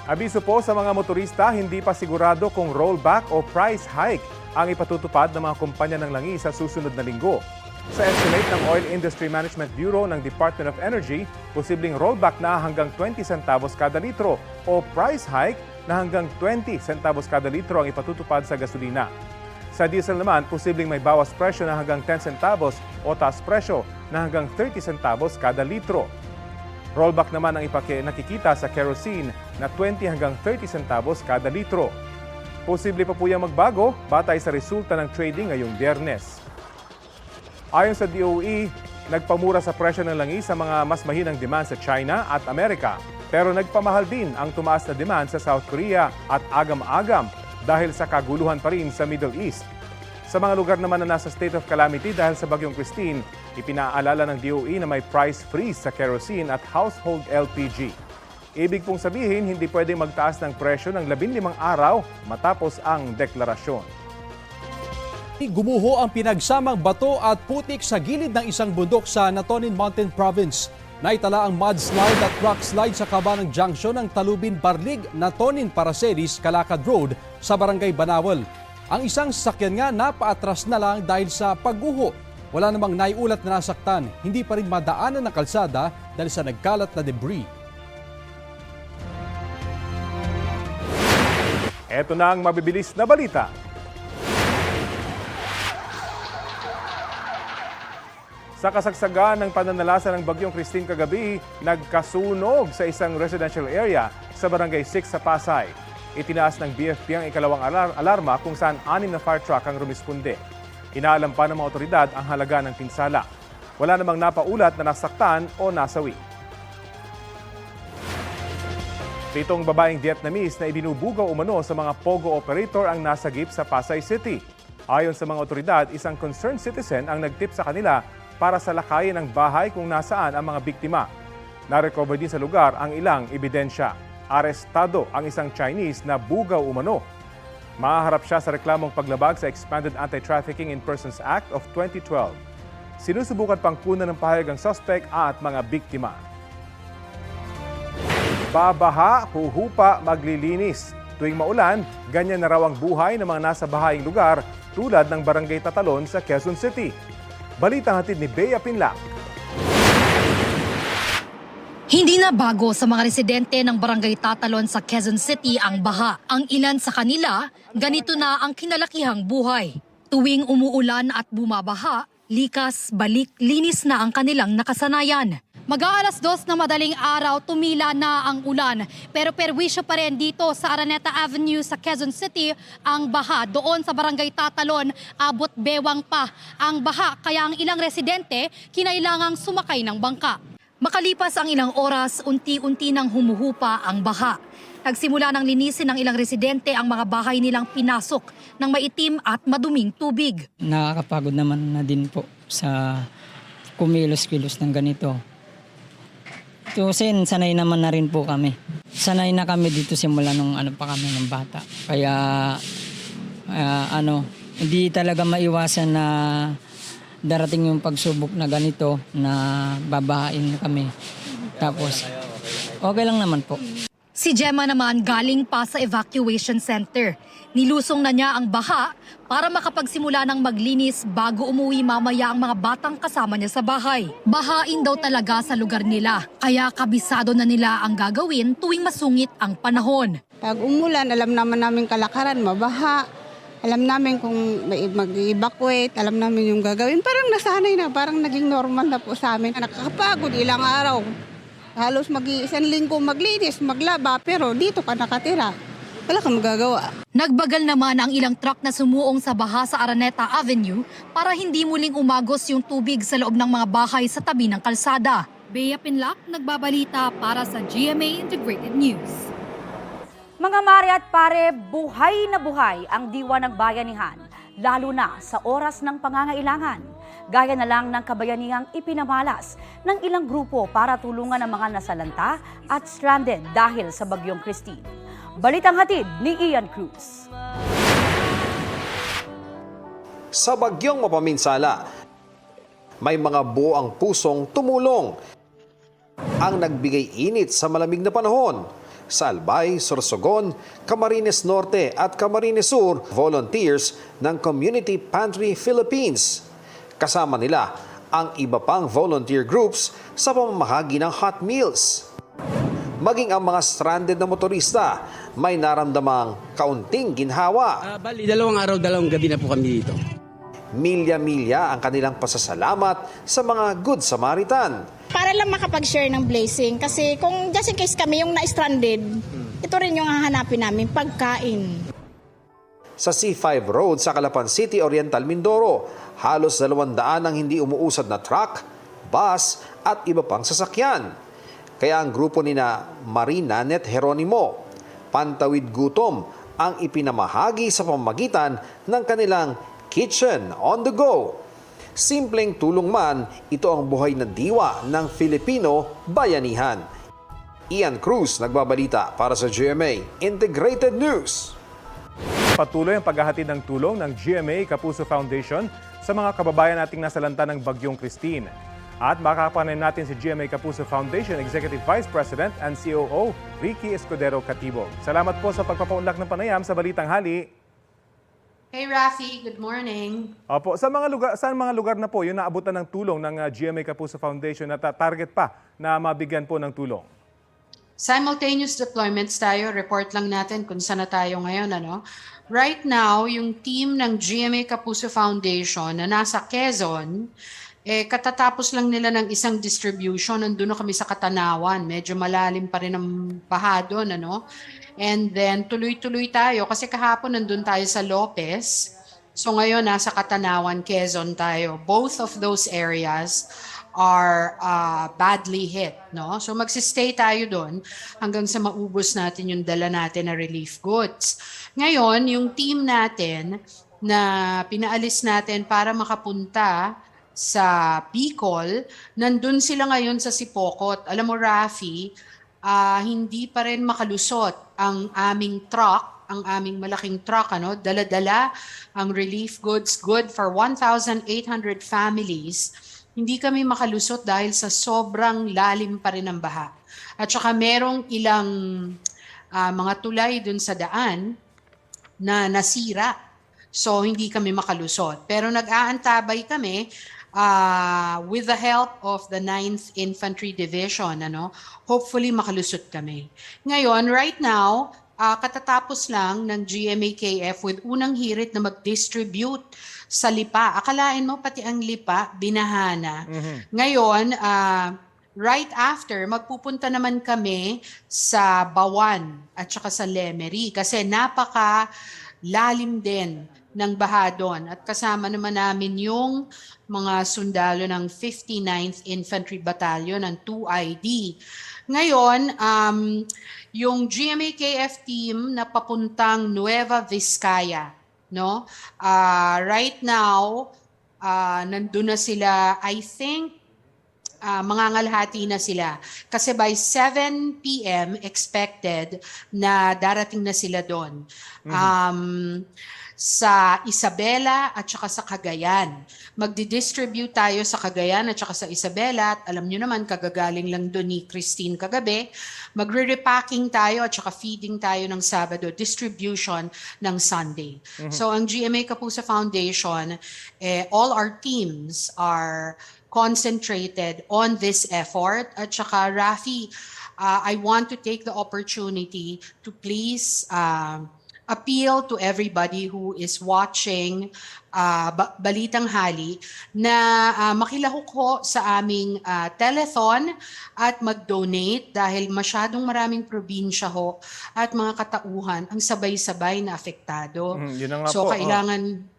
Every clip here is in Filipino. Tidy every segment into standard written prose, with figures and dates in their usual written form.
Abiso po sa mga motorista, hindi pa sigurado kung rollback o price hike ang ipatutupad ng mga kumpanya ng langis sa susunod na linggo. Sa estimate ng Oil Industry Management Bureau ng Department of Energy, posibleng rollback na hanggang 20 centavos kada litro o price hike na hanggang 20 centavos kada litro ang ipatutupad sa gasolina. Sa diesel naman, posibleng may bawas presyo na hanggang 10 centavos o taas presyo na hanggang 30 centavos kada litro. Rollback naman ang nakikita sa kerosene na 20 hanggang 30 centavos kada litro. Posible pa po yung magbago batay sa resulta ng trading ngayong Biyernes. Ayon sa DOE, nagpamura sa presyo ng langis sa mga mas mahinang demand sa China at Amerika. Pero nagpamahal din ang tumaas na demand sa South Korea at agam-agam dahil sa kaguluhan pa rin sa Middle East. Sa mga lugar naman na nasa state of calamity dahil sa Bagyong Christine, ipinaalala ng DOE na may price freeze sa kerosene at household LPG. Ibig pong sabihin, hindi pwedeng magtaas ng presyo ng 15 araw matapos ang deklarasyon. Gumuho ang pinagsamang bato at putik sa gilid ng isang bundok sa Natonin Mountain Province. Naitala ang mudslide at rock slide sa kabanang junction ng Talubin Barlig, Natonin Paracelis, Calacad Road sa Barangay Banawal. Ang isang sasakyan nga napaatras na lang dahil sa pagguho. Wala namang naiulat na nasaktan. Hindi pa rin madaanan ng kalsada dahil sa nagkalat na debris. Ito na ang mabibilis na balita. Sa kasagsagan ng pananalasa ng Bagyong Christine kagabi, nagkasunog sa isang residential area sa Barangay 6 sa Pasay. Itinaas ng BFP ang ikalawang alarma kung saan 6 na fire truck ang rumisponde. Inaalam pa ng mga otoridad ang halaga ng pinsala. Wala namang napaulat na nasaktan o nasawi. 7 babaeng Vietnamese na ibinubugaw umano sa mga pogo operator ang nasagip sa Pasay City. Ayon sa mga otoridad, isang concerned citizen ang nagtip sa kanila para salakayin ang bahay kung nasaan ang mga biktima. Na-recover din sa lugar ang ilang ebidensya. Arestado ang isang Chinese na bugaw umano. Mahaharap siya sa reklamong paglabag sa Expanded Anti-Trafficking in Persons Act of 2012. Sinusubukan pang kunan ng pahayag ang suspect at mga biktima. Babaha, huhupa, maglilinis. Tuwing maulan, ganyan na raw ang buhay ng mga nasa bahayang lugar tulad ng Barangay Tatalon sa Quezon City. Balitang hatid ni Bea Pinlac. Hindi na bago sa mga residente ng Barangay Tatalon sa Quezon City ang baha. Ang ilan sa kanila, ganito na ang kinalakihang buhay. Tuwing umuulan at bumabaha, likas, balik, linis na ang kanilang nakasanayan. Mag-aalas 2 na madaling araw, tumila na ang ulan. Pero perwisyo pa rin dito sa Araneta Avenue sa Quezon City ang baha. Doon sa Barangay Tatalon, abot bewang pa ang baha. Kaya ang ilang residente kinailangang sumakay ng bangka. Makalipas ang ilang oras, unti-unti nang humuhupa ang baha. Nagsimula ng linisin ng ilang residente ang mga bahay nilang pinasok ng maitim at maduming tubig. Nakakapagod naman na din po sa kumilos-kilos ng ganito. Kasi sanay naman na rin po kami. Sanay na kami dito simula nung pa kami ng bata. Kaya hindi talaga maiwasan na darating yung pagsubok na ganito na babahain kami. Tapos okay lang naman po. Si Gemma naman galing pa sa evacuation center. Nilusong na niya ang baha para makapagsimula ng maglinis bago umuwi mamaya ang mga batang kasama niya sa bahay. Bahain daw talaga sa lugar nila, kaya kabisado na nila ang gagawin tuwing masungit ang panahon. Pag umulan, alam naman namin kalakaran, mabaha. Alam namin kung mag-evacuate, alam namin yung gagawin. Parang nasanay na, parang naging normal na po sa amin. Nakakapagod ilang araw. Halos mag-iisang linggo maglinis, maglaba, pero dito ka nakatira. Wala kang magagawa. Nagbagal naman ang ilang truck na sumuong sa baha sa Araneta Avenue para hindi muling umagos yung tubig sa loob ng mga bahay sa tabi ng kalsada. Bea Pinlac, nagbabalita para sa GMA Integrated News. Mga mare at pare, buhay na buhay ang diwa ng bayanihan, lalo na sa oras ng pangangailangan. Gaya na lang ng kabayanihang ipinamalas ng ilang grupo para tulungan ang mga nasalanta at stranded dahil sa Bagyong Christine. Balitang hatid ni Ian Cruz. Sa bagyong mapaminsala, may mga buo ang pusong tumulong. Ang nagbigay init sa malamig na panahon, sa Albay, Sorsogon, Camarines Norte at Camarines Sur, volunteers ng Community Pantry Philippines. Kasama nila ang iba pang volunteer groups sa pamamahagi ng hot meals. Maging ang mga stranded na motorista may naramdamang kaunting ginhawa. Bali, 2 araw, 2 gabi na po kami dito. Milya-milya ang kanilang pasasalamat sa mga Good Samaritan. Para lang makapag-share ng blessing. Kasi kung just in case kami yung na-stranded, ito rin yung hahanapin namin, pagkain. Sa C5 Road sa Calapan City, Oriental Mindoro, halos 200 ang hindi umuusad na truck, bus at iba pang sasakyan. Kaya ang grupo nina Marina Net Jeronimo, Pantawid Gutom, ang ipinamahagi sa pamamagitan ng kanilang Kitchen on the Go. Simpleng tulong man, ito ang buhay na diwa ng Filipino bayanihan. Ian Cruz nagbabalita para sa GMA Integrated News. Patuloy ang paghahatid ng tulong ng GMA Kapuso Foundation sa mga kababayan nating nasalanta ng Bagyong Christine. At makakapanan natin si GMA Kapuso Foundation Executive Vice President and COO Ricky Escudero Catibo. Salamat po sa pagpapaunlak ng panayam sa Balitang Hali. Hey Rafi, good morning. Opo, saan mga lugar na po yung naabutan ng tulong ng GMA Kapuso Foundation at target pa na mabigyan po ng tulong? Simultaneous deployments tayo, report lang natin kung saan na tayo ngayon. Right now, yung team ng GMA Kapuso Foundation na nasa Quezon, katatapos lang nila ng isang distribution, nandun na kami sa Katanawan, medyo malalim pa rin ang baha doon, And then tuloy-tuloy tayo kasi kahapon nandun tayo sa Lopez. So ngayon nasa Katanawan, Quezon tayo. Both of those areas are badly hit, So magsistay tayo doon hanggang sa maubos natin yung dala natin na relief goods. Ngayon, yung team natin na pinaalis natin para makapunta sa Bicol, nandun sila ngayon sa Sipokot. Alam mo, Rafi, hindi pa rin makalusot ang aming truck, ang aming malaking truck, dala-dala ang relief goods, good for 1,800 families. Hindi kami makalusot dahil sa sobrang lalim pa rin ng baha. At saka merong ilang mga tulay dun sa daan na nasira. So hindi kami makalusot. Pero nag-aantabay kami with the help of the 9th Infantry Division, hopefully makalusot kami. Ngayon, right now, katatapos lang ng GMA-KF with unang hirit na mag-distribute sa Lipa. Akalain mo, pati ang Lipa, binahana. Ngayon, right after, magpupunta naman kami sa Bawan at saka sa Lemery kasi napaka-lalim din ng baha doon. At kasama naman namin yung mga sundalo ng 59th Infantry Battalion ng 2ID. Ngayon, yung GMA-KF team na papuntang Nueva Vizcaya, right now, nandun na sila, I think, mangangalhati na sila. Kasi by 7 p.m. expected na darating na sila doon. Sa Isabela at saka sa Cagayan. Magdi-distribute tayo sa Cagayan at saka sa Isabela at alam nyo naman, kagagaling lang doon ni Christine kagabi. Magre-repacking tayo at saka feeding tayo ng Sabado, distribution ng Sunday. So ang GMA Kapuso Foundation, all our teams are concentrated on this effort. At saka Rafi, I want to take the opportunity to please appeal to everybody who is watching Balitang Hali na makilahok ho sa aming telethon at mag-donate dahil masyadong maraming probinsya ho at mga katauhan ang sabay-sabay na apektado. Yun na nga So po, kailangan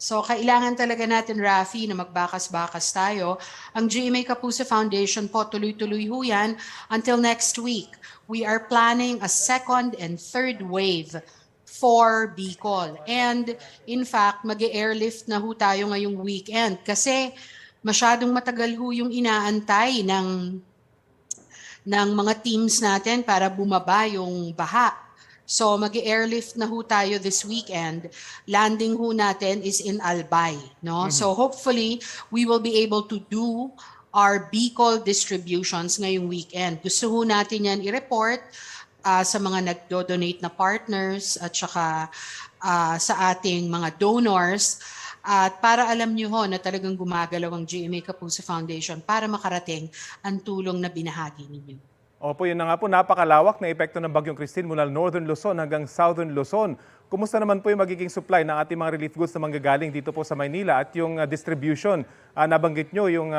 So, kailangan talaga natin, Rafi, na magbakas-bakas tayo. Ang GMA Kapuso Foundation po, tuloy-tuloy ho yan until next week. We are planning a second and third wave for Bicol. And, in fact, mag-airlift na ho tayo ngayong weekend kasi masyadong matagal ho yung inaantay ng mga teams natin para bumaba yung baha. So mag-airlift na ho tayo this weekend. Landing ho natin is in Albay, no? So hopefully we will be able to do our Bicol distributions ngayong weekend. Gusto ho natin yan i-report sa mga nagdo-donate na partners at saka sa ating mga donors. At para alam niyo ho na talagang gumagalaw ang GMA Kapuso Foundation para makarating ang tulong na binahagi ninyo. Opo, yun na nga po, napakalawak na epekto ng Bagyong Christine mula Northern Luzon hanggang Southern Luzon. Kumusta naman po yung magiging supply ng ating mga relief goods na manggagaling dito po sa Maynila at yung distribution? Nabanggit nyo yung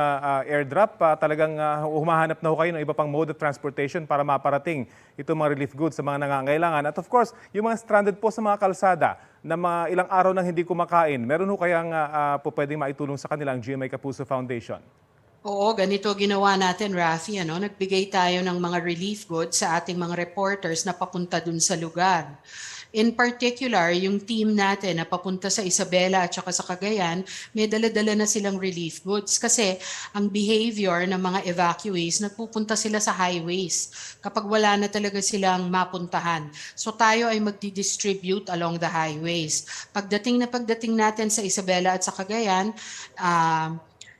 airdrop, talagang humahanap na ho kayo ng iba pang mode of transportation para maparating itong mga relief goods sa mga nangangailangan. At of course, yung mga stranded po sa mga kalsada na mga ilang araw nang hindi kumakain, meron ho kayang po pwedeng maitulong sa kanila ang GMA Kapuso Foundation? Oo, ganito ginawa natin, Rafi. Nagbigay tayo ng mga relief goods sa ating mga reporters na papunta dun sa lugar. In particular, yung team natin na papunta sa Isabela at saka sa Cagayan, may dala-dala na silang relief goods kasi ang behavior ng mga evacuees, nagpupunta sila sa highways kapag wala na talaga silang mapuntahan. So tayo ay magdi-distribute along the highways. Pagdating natin sa Isabela at sa Cagayan,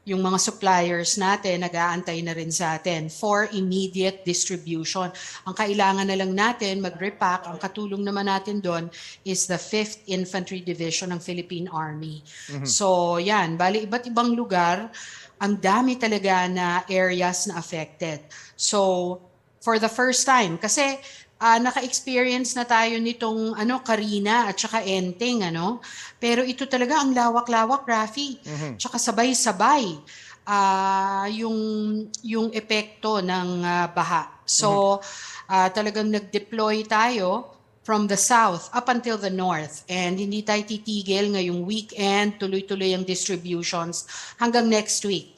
yung mga suppliers natin nag-aantay na rin sa atin for immediate distribution. Ang kailangan na lang natin mag-repack, ang katulong naman natin doon is the 5th Infantry Division ng Philippine Army. So yan, bali iba't ibang lugar, ang dami talaga na areas na affected. So for the first time, kasi naka-experience na tayo nitong Carina at saka Enteng, pero ito talaga ang lawak-lawak, Rafi. Tsaka sabay-sabay yung epekto ng baha. So talagang nag-deploy tayo from the south up until the north. And hindi tayo titigil ngayong weekend, tuloy-tuloy ang distributions hanggang next week.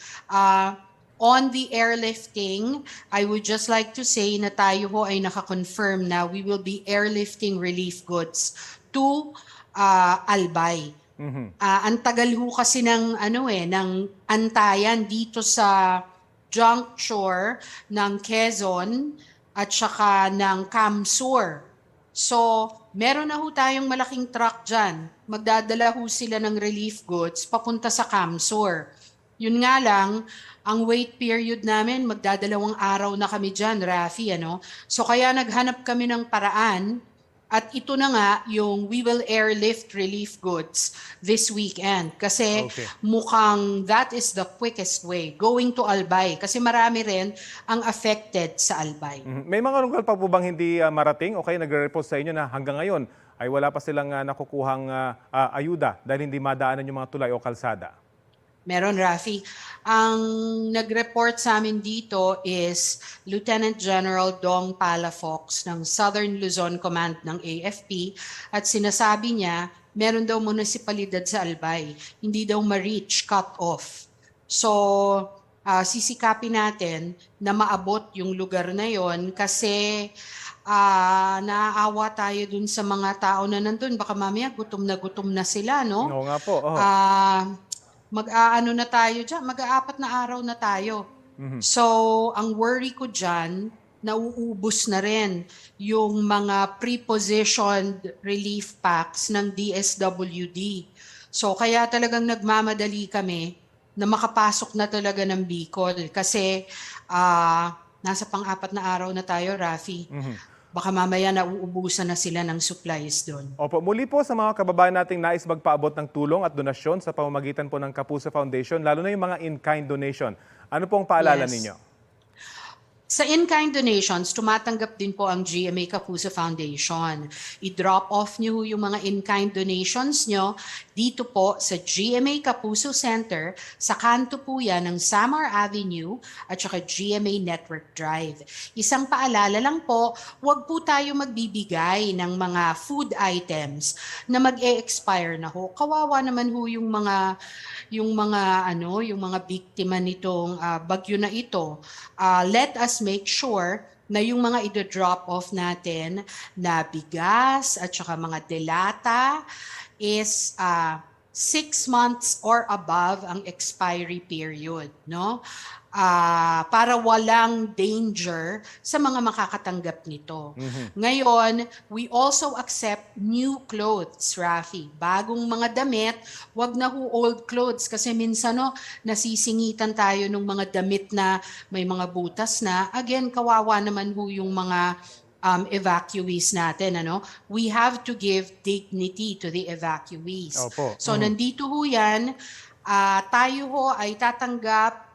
On the airlifting, I would just like to say na tayo ho ay nakakonfirm na we will be airlifting relief goods to Albay. Ang tagal ho kasi ng antayan dito sa juncture ng Quezon at saka ng Camsur. So, meron na ho tayong malaking truck dyan. Magdadala ho sila ng relief goods papunta sa Camsur. Yun nga lang, ang wait period namin, magdadalawang araw na kami dyan, Rafi. So kaya naghanap kami ng paraan at ito na nga yung we will airlift relief goods this weekend. Kasi mukhang that is the quickest way, going to Albay. Kasi marami rin ang affected sa Albay. May mga lugar pa po bang hindi marating o kayo nagre-report sa inyo na hanggang ngayon ay wala pa silang nakukuhang ayuda dahil hindi madaanan yung mga tulay o kalsada? Meron, Rafi. Ang nag-report sa amin dito is Lieutenant General Dong Palafox ng Southern Luzon Command ng AFP at sinasabi niya, meron daw munisipalidad sa Albay, hindi daw ma-reach, cut off. So, sisikapin natin na maabot yung lugar na yon kasi naaawa tayo dun sa mga tao na nandun. Baka mamaya gutom na sila, no? Oo nga po. Mag-aano na tayo dyan, mag-aapat na araw na tayo. So, ang worry ko dyan, nauubos na rin yung mga pre-positioned relief packs ng DSWD. So, kaya talagang nagmamadali kami na makapasok na talaga ng Bicol kasi nasa pang-apat na araw na tayo, Rafi. Baka mamaya nauubusan na sila ng supplies doon. Opo, muli po sa mga kababayan nating nais magpaabot ng tulong at donasyon sa pamamagitan po ng Kapuso Foundation, lalo na yung mga in-kind donation. Ano pong paalala ninyo? Sa in-kind donations, tumatanggap din po ang GMA Kapuso Foundation. I-drop off nyo yung mga in-kind donations nyo dito po sa GMA Kapuso Center. Sa kanto po yan ng Samar Avenue at saka GMA Network Drive. Isang paalala lang po, huwag po tayo magbibigay ng mga food items na mag-e-expire na ho. Kawawa naman ho yung mga biktima nitong bagyo na ito. Let us make sure na yung mga i-drop off natin na bigas at saka mga delata is 6 months or above ang expiry period, no? para walang danger sa mga makakatanggap nito. Ngayon, we also accept new clothes, Rafi. Bagong mga damit, wag na ho old clothes kasi minsan nasisingitan tayo ng mga damit na may mga butas na. Again, kawawa naman ho yung mga evacuees natin. We have to give dignity to the evacuees. Opo. So nandito ho yan. Tayo ho ay tatanggap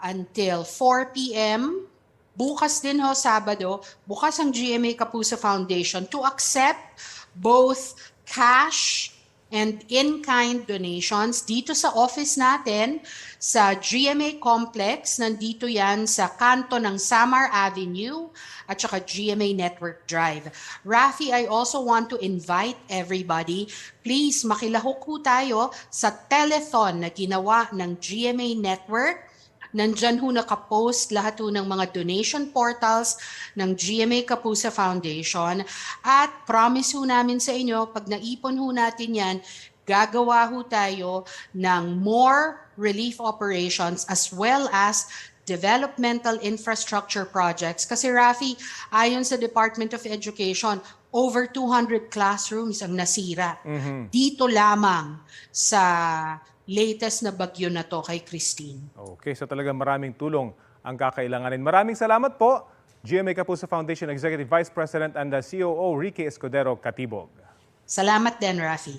until 4 p.m. Bukas din ho, Sabado, bukas ang GMA Kapuso Foundation to accept both cash and in-kind donations dito sa office natin sa GMA Complex. Nandito yan sa kanto ng Samar Avenue at saka GMA Network Drive. Rafi, I also want to invite everybody, please makilahok ho tayo sa telethon na ginawa ng GMA Network. Nandyan ho nakapost lahat ho ng mga donation portals ng GMA Kapuso Foundation. At promise ho namin sa inyo, pag naipon ho natin yan, gagawa ho tayo ng more relief operations as well as developmental infrastructure projects. Kasi Rafi, ayon sa Department of Education, over 200 classrooms ang nasira. Dito lamang sa latest na bagyo na to kay Christine. Okay, so talagang maraming tulong ang kakailanganin. Maraming salamat po, GMA Kapuso Foundation Executive Vice President and the COO Ricky Escudero Katibog. Salamat din, Rafi.